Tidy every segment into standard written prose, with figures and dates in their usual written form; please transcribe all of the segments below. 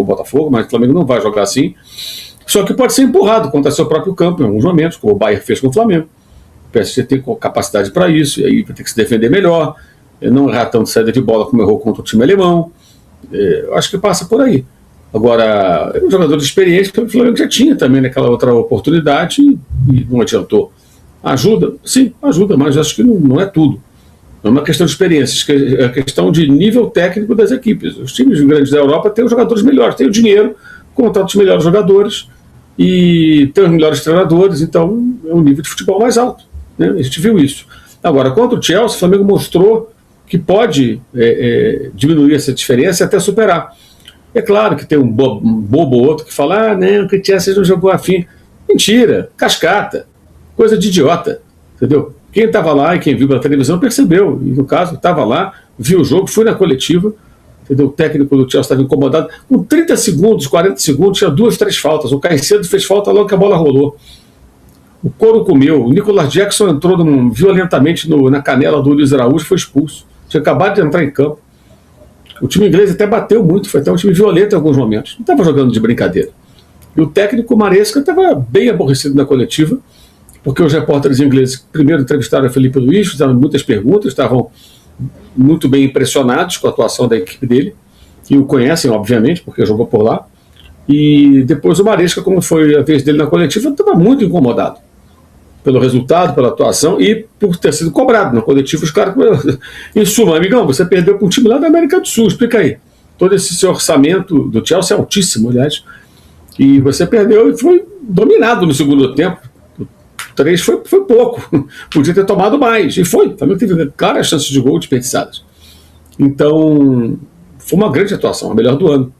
o Botafogo, mas o Flamengo não vai jogar assim. Só que pode ser empurrado contra seu próprio campo em alguns momentos, como o Bayern fez com o Flamengo. O PSG tem capacidade para isso, e aí vai ter que se defender melhor, não errar tanto saída de bola como errou contra o time alemão. Eu acho que passa por aí. Agora, é um jogador de experiência que o Flamengo já tinha também naquela outra oportunidade e não adiantou. Ajuda? Sim, ajuda, mas acho que não é tudo. Não é uma questão de experiência, é questão de nível técnico das equipes. Os times grandes da Europa têm os jogadores melhores, têm o dinheiro, contratam os melhores jogadores e têm os melhores treinadores, então é um nível de futebol mais alto, né? A gente viu isso. Agora, contra o Chelsea, o Flamengo mostrou que pode diminuir essa diferença e até superar. É claro que tem um bobo ou outro que fala, não, que o Chelsea não jogou afim. Mentira, cascata, coisa de idiota, entendeu? Quem estava lá e quem viu pela televisão percebeu, e no caso, estava lá, viu o jogo, foi na coletiva, entendeu? O técnico do Chelsea estava incomodado, com 30 segundos, 40 segundos, tinha 2, 3 faltas, o Caicedo fez falta logo que a bola rolou. O couro comeu, o Nicolas Jackson entrou violentamente na canela do Luiz Araújo, foi expulso, tinha acabado de entrar em campo. O time inglês até bateu muito, foi até um time violento em alguns momentos, não estava jogando de brincadeira. E o técnico Maresca estava bem aborrecido na coletiva, porque os repórteres ingleses primeiro entrevistaram o Felipe Luiz, fizeram muitas perguntas, estavam muito bem impressionados com a atuação da equipe dele, e o conhecem, obviamente, porque jogou por lá. E depois o Maresca, como foi a vez dele na coletiva, estava muito incomodado pelo resultado, pela atuação e por ter sido cobrado na coletiva. Os caras, em suma, amigão, você perdeu para um time lá da América do Sul, explica aí. Todo esse seu orçamento do Chelsea é altíssimo, aliás, e você perdeu e foi dominado no segundo tempo. 3 foi pouco, podia ter tomado mais, e foi, também teve claras chances de gol desperdiçadas. Então, foi uma grande atuação, a melhor do ano.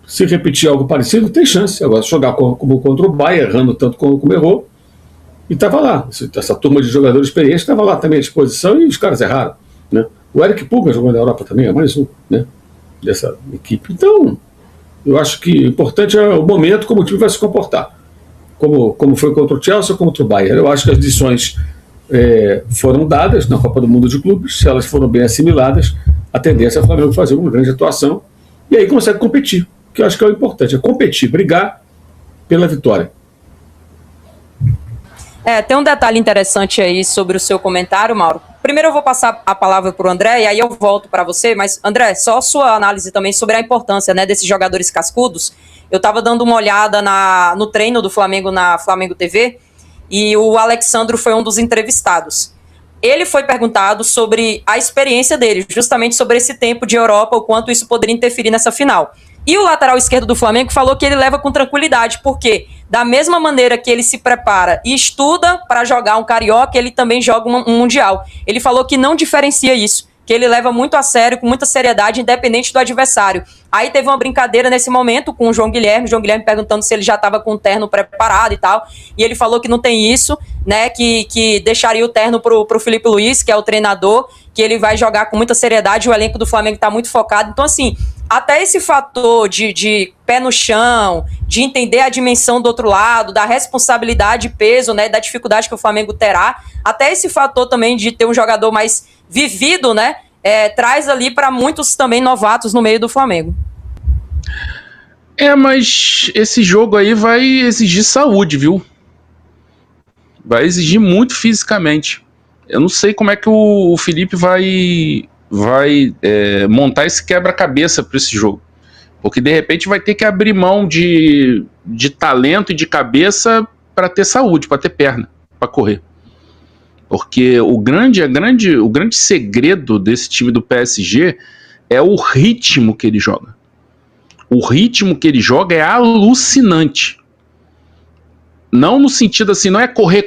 Se repetir algo parecido, tem chance. Agora, jogar como contra o Bayern, errando tanto como errou, e estava lá, essa turma de jogadores experientes estava lá também à disposição, e os caras erraram, né? O Eric Pulga jogou na Europa também, é mais um, né, dessa equipe. Então, eu acho que o importante é o momento como o time vai se comportar. Como foi contra o Chelsea ou contra o Bayern. Eu acho que as lições foram dadas na Copa do Mundo de Clubes, se elas foram bem assimiladas, a tendência é o Flamengo fazer uma grande atuação e aí consegue competir, que eu acho que é o importante, é competir, brigar pela vitória. Tem um detalhe interessante aí sobre o seu comentário, Mauro. Primeiro eu vou passar a palavra para o André e aí eu volto para você, mas André, só sua análise também sobre a importância, né, desses jogadores cascudos. Eu estava dando uma olhada no treino do Flamengo na Flamengo TV e o Alexandro foi um dos entrevistados. Ele foi perguntado sobre a experiência dele, justamente sobre esse tempo de Europa, o quanto isso poderia interferir nessa final. E o lateral esquerdo do Flamengo falou que ele leva com tranquilidade, porque da mesma maneira que ele se prepara e estuda para jogar um Carioca, ele também joga um Mundial. Ele falou que não diferencia isso, que ele leva muito a sério, com muita seriedade, independente do adversário. Aí teve uma brincadeira nesse momento com o João Guilherme perguntando se ele já estava com o terno preparado e tal, e ele falou que não tem isso, né, que deixaria o terno pro Felipe Luiz, que é o treinador, que ele vai jogar com muita seriedade, o elenco do Flamengo está muito focado. Então, assim, até esse fator de pé no chão, de entender a dimensão do outro lado, da responsabilidade e peso, né, da dificuldade que o Flamengo terá, até esse fator também de ter um jogador mais vivido, né, traz ali para muitos também novatos no meio do Flamengo. Mas esse jogo aí vai exigir saúde, viu? Vai exigir muito fisicamente. Eu não sei como é que o Felipe vai montar esse quebra-cabeça para esse jogo. Porque de repente vai ter que abrir mão de talento e de cabeça para ter saúde, para ter perna, para correr. Porque o grande segredo desse time do PSG é o ritmo que ele joga. O ritmo que ele joga é alucinante. Não no sentido assim, não é correr.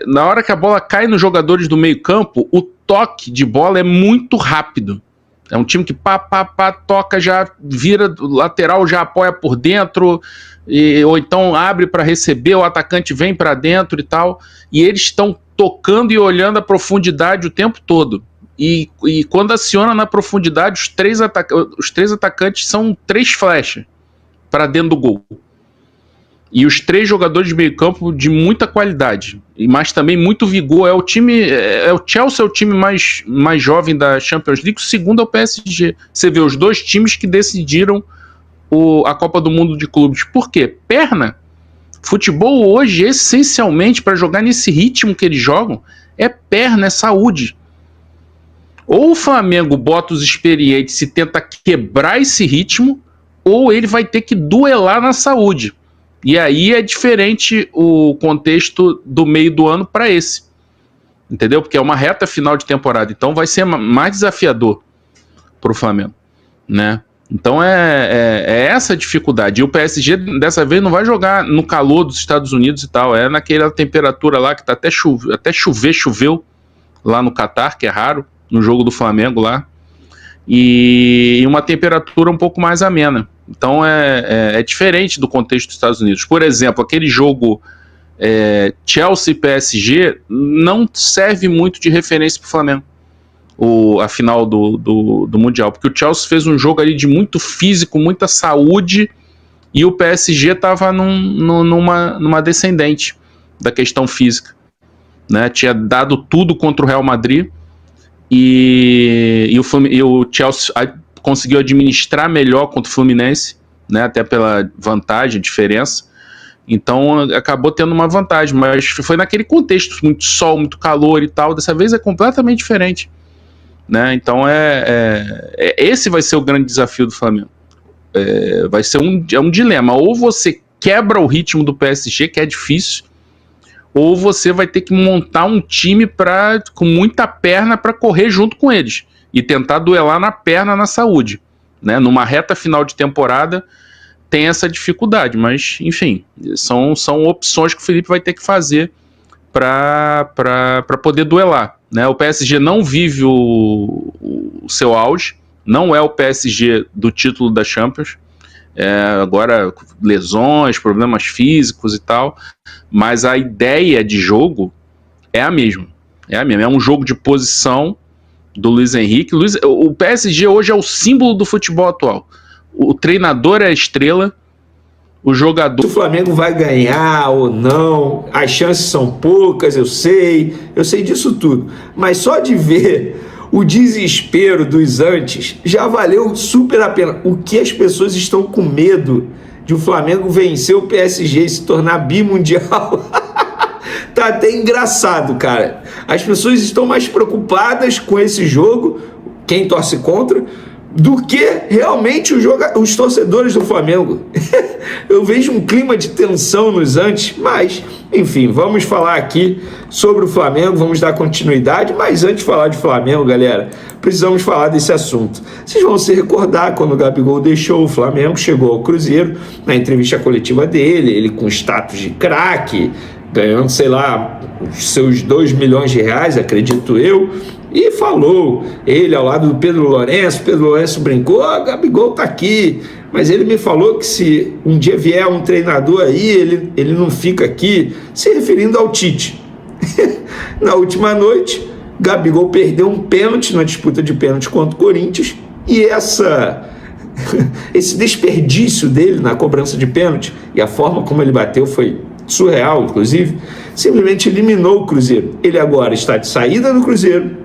Na hora que a bola cai nos jogadores do meio campo, o toque de bola é muito rápido. É um time que toca, já vira do lateral, já apoia por dentro, ou então abre para receber, o atacante vem para dentro e tal. E eles estão tocando e olhando a profundidade o tempo todo. E quando aciona na profundidade, os três atacantes são 3 flechas para dentro do gol. e os 3 jogadores de meio campo de muita qualidade, mas também muito vigor. O Chelsea é o time mais jovem da Champions League, o segundo é o PSG. Você vê os 2 times que decidiram a Copa do Mundo de Clubes. Por quê? Perna. Futebol hoje, essencialmente, para jogar nesse ritmo que eles jogam, é perna, é saúde. Ou o Flamengo bota os experientes e tenta quebrar esse ritmo, ou ele vai ter que duelar na saúde. E aí é diferente o contexto do meio do ano para esse. Entendeu? Porque é uma reta final de temporada. Então vai ser mais desafiador para o Flamengo, né? Então é essa a dificuldade. E o PSG dessa vez não vai jogar no calor dos Estados Unidos e tal. É naquela temperatura lá que tá até choveu lá no Catar, que é raro, no jogo do Flamengo lá. E uma temperatura um pouco mais amena. Então é diferente do contexto dos Estados Unidos. Por exemplo, aquele jogo Chelsea e PSG não serve muito de referência para o Flamengo, a final do Mundial, porque o Chelsea fez um jogo ali de muito físico, muita saúde, e o PSG estava numa descendente da questão física, né? Tinha dado tudo contra o Real Madrid, e o Chelsea conseguiu administrar melhor contra o Fluminense, né? Até pela vantagem, diferença. Então acabou tendo uma vantagem, mas foi naquele contexto, muito sol, muito calor e tal. Dessa vez é completamente diferente, né? Então esse vai ser o grande desafio do Flamengo. Vai ser um dilema. Ou você quebra o ritmo do PSG, que é difícil, ou você vai ter que montar um time com muita perna para correr junto com eles e tentar duelar na perna, na saúde, né? Numa reta final de temporada tem essa dificuldade, mas enfim, são opções que o Felipe vai ter que fazer para poder duelar, né? O PSG não vive o seu auge, não é o PSG do título da Champions, agora lesões, problemas físicos e tal, mas a ideia de jogo é a mesma, é um jogo de posição do Luiz Henrique. O PSG hoje é o símbolo do futebol atual. O treinador é a estrela, o jogador... O Flamengo vai ganhar ou não, as chances são poucas, eu sei disso tudo, mas só de ver o desespero dos antes já valeu super a pena. O que as pessoas estão com medo de o Flamengo vencer o PSG e se tornar bimundial? Tá até engraçado, cara. As pessoas estão mais preocupadas com esse jogo, quem torce contra, do que realmente os torcedores do Flamengo. Eu vejo um clima de tensão nos antes, mas, enfim, vamos falar aqui sobre o Flamengo, vamos dar continuidade, mas antes de falar de Flamengo, galera, precisamos falar desse assunto. Vocês vão se recordar quando o Gabigol deixou o Flamengo, chegou ao Cruzeiro, na entrevista coletiva dele, ele com status de craque, ganhando, sei lá, os seus 2 milhões de reais, acredito eu, e falou, ele ao lado do Pedro Lourenço brincou, Gabigol tá aqui, mas ele me falou que se um dia vier um treinador aí, ele não fica aqui, se referindo ao Tite. Na última noite, Gabigol perdeu um pênalti na disputa de pênalti contra o Corinthians, e esse desperdício dele na cobrança de pênalti, e a forma como ele bateu foi surreal, inclusive, simplesmente eliminou o Cruzeiro. Ele agora está de saída do Cruzeiro,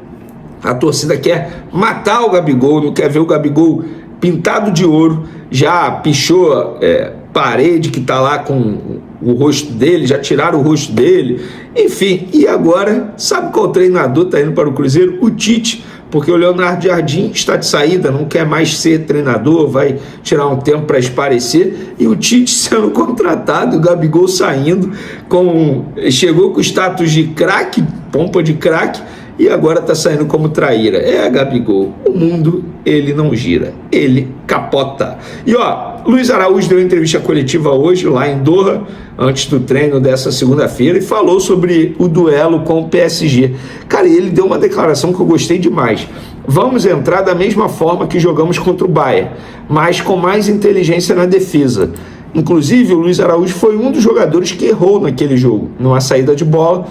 a torcida quer matar o Gabigol, não quer ver o Gabigol pintado de ouro, já pichou parede que está lá com o rosto dele, já tiraram o rosto dele, enfim, e agora, sabe qual treinador está indo para o Cruzeiro? O Tite, porque o Leonardo Jardim está de saída, não quer mais ser treinador, vai tirar um tempo para esparecer, e o Tite sendo contratado, o Gabigol saindo, chegou com status de craque, pompa de craque, e agora está saindo como traíra. Gabigol, o mundo, ele não gira, ele capota. E Luiz Araújo deu entrevista coletiva hoje, lá em Doha, antes do treino dessa segunda-feira, e falou sobre o duelo com o PSG. Cara, ele deu uma declaração que eu gostei demais. Vamos entrar da mesma forma que jogamos contra o Bayern, mas com mais inteligência na defesa. Inclusive, o Luiz Araújo foi um dos jogadores que errou naquele jogo, numa saída de bola.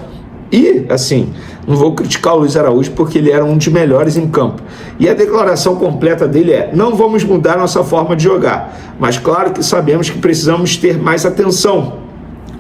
E, assim, não vou criticar o Luiz Araújo porque ele era um dos melhores em campo. E a declaração completa dele não vamos mudar nossa forma de jogar, mas claro que sabemos que precisamos ter mais atenção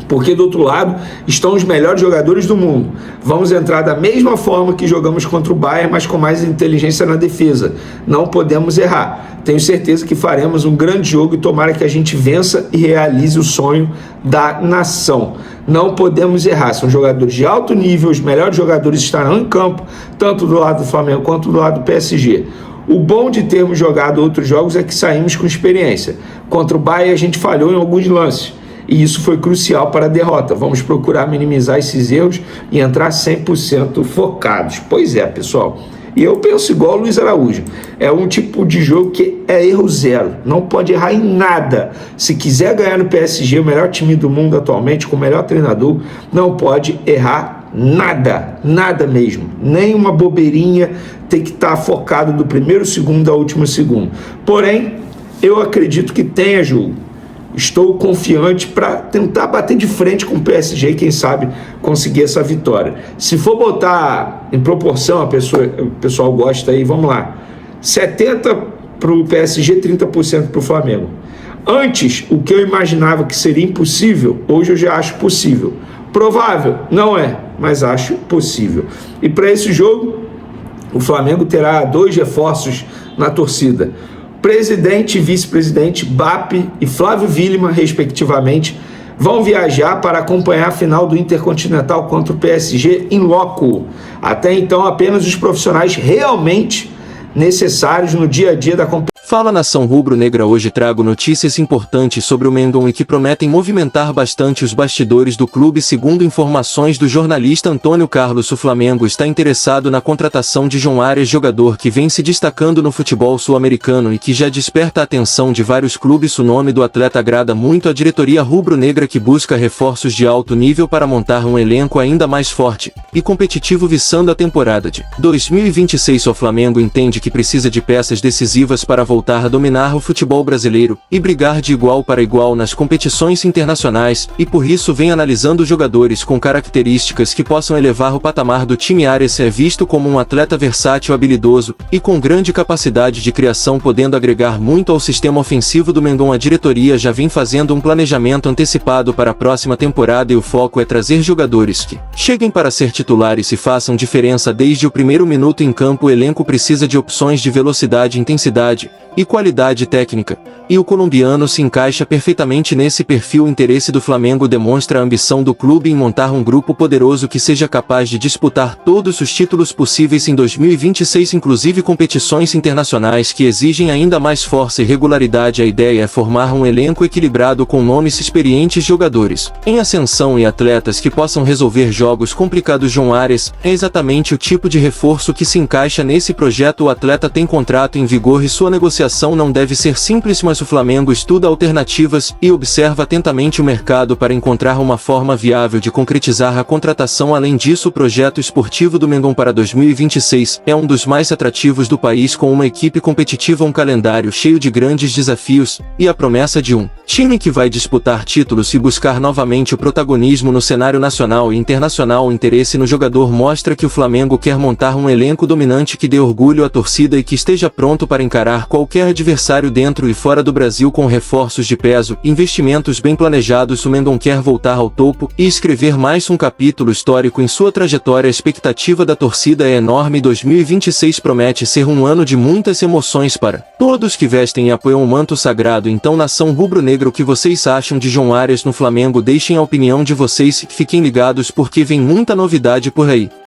Porque do outro lado estão os melhores jogadores do mundo. Vamos entrar da mesma forma que jogamos contra o Bayern, mas com mais inteligência na defesa. Não podemos errar. Tenho certeza que faremos um grande jogo e tomara que a gente vença e realize o sonho da nação. Não podemos errar. São jogadores de alto nível, os melhores jogadores estarão em campo, tanto do lado do Flamengo quanto do lado do PSG. O bom de termos jogado outros jogos é que saímos com experiência. Contra o Bayern a gente falhou em alguns lances. E isso foi crucial para a derrota. Vamos procurar minimizar esses erros e entrar 100% focados. Pois é, pessoal. E eu penso igual o Luiz Araújo. É um tipo de jogo que é erro zero. Não pode errar em nada. Se quiser ganhar no PSG, o melhor time do mundo atualmente, com o melhor treinador, não pode errar nada. Nada mesmo. Nem uma bobeirinha. Tem que estar focado do primeiro segundo ao último segundo. Porém, eu acredito que tenha jogo. Estou confiante para tentar bater de frente com o PSG e quem sabe conseguir essa vitória. Se for botar em proporção, o pessoal gosta aí, vamos lá. 70% para o PSG, 30% para o Flamengo. Antes, o que eu imaginava que seria impossível, hoje eu já acho possível. Provável, não é, mas acho possível. E para esse jogo, o Flamengo terá 2 reforços na torcida. Presidente e vice-presidente Bappi e Flávio Williman, respectivamente, vão viajar para acompanhar a final do Intercontinental contra o PSG em loco. Até então, apenas os profissionais realmente necessários no dia a dia da competição. Fala nação rubro-negra, hoje trago notícias importantes sobre o Mengão e que prometem movimentar bastante os bastidores do clube. Segundo informações do jornalista Antônio Carlos, o Flamengo está interessado na contratação de João Arias, jogador que vem se destacando no futebol sul-americano e que já desperta a atenção de vários clubes. O nome do atleta agrada muito a diretoria rubro-negra, que busca reforços de alto nível para montar um elenco ainda mais forte e competitivo visando a temporada de 2026. O Flamengo entende que precisa de peças decisivas para voltar a dominar o futebol brasileiro e brigar de igual para igual nas competições internacionais, e por isso vem analisando jogadores com características que possam elevar o patamar do time. Arias é visto como um atleta versátil, habilidoso e com grande capacidade de criação, podendo agregar muito ao sistema ofensivo do Mengão. A diretoria já vem fazendo um planejamento antecipado para a próxima temporada e o foco é trazer jogadores que cheguem para ser titulares e façam diferença desde o primeiro minuto em campo. O elenco precisa de opções de velocidade, intensidade e qualidade técnica, e o colombiano se encaixa perfeitamente nesse perfil. O interesse do Flamengo demonstra a ambição do clube em montar um grupo poderoso que seja capaz de disputar todos os títulos possíveis em 2026, inclusive competições internacionais que exigem ainda mais força e regularidade. A ideia é formar um elenco equilibrado com nomes experientes, jogadores em ascensão e atletas que possam resolver jogos complicados. João Arias é exatamente o tipo de reforço que se encaixa nesse projeto. O atleta tem contrato em vigor e sua negociação não deve ser simples, mas o Flamengo estuda alternativas e observa atentamente o mercado para encontrar uma forma viável de concretizar a contratação. Além disso, o projeto esportivo do Mengão para 2026 é um dos mais atrativos do país, com uma equipe competitiva, um calendário cheio de grandes desafios e a promessa de um time que vai disputar títulos e buscar novamente o protagonismo no cenário nacional e internacional. O interesse no jogador mostra que o Flamengo quer montar um elenco dominante que dê orgulho à torcida e que esteja pronto para encarar qualquer adversário dentro e fora do Brasil. Com reforços de peso e investimentos bem planejados, o Mengão quer voltar ao topo e escrever mais um capítulo histórico em sua trajetória. A expectativa da torcida é enorme. 2026 promete ser um ano de muitas emoções para todos que vestem e apoiam o manto sagrado. Então, nação rubro-negra, o que vocês acham de João Arias no Flamengo? Deixem a opinião de vocês e fiquem ligados, porque vem muita novidade por aí.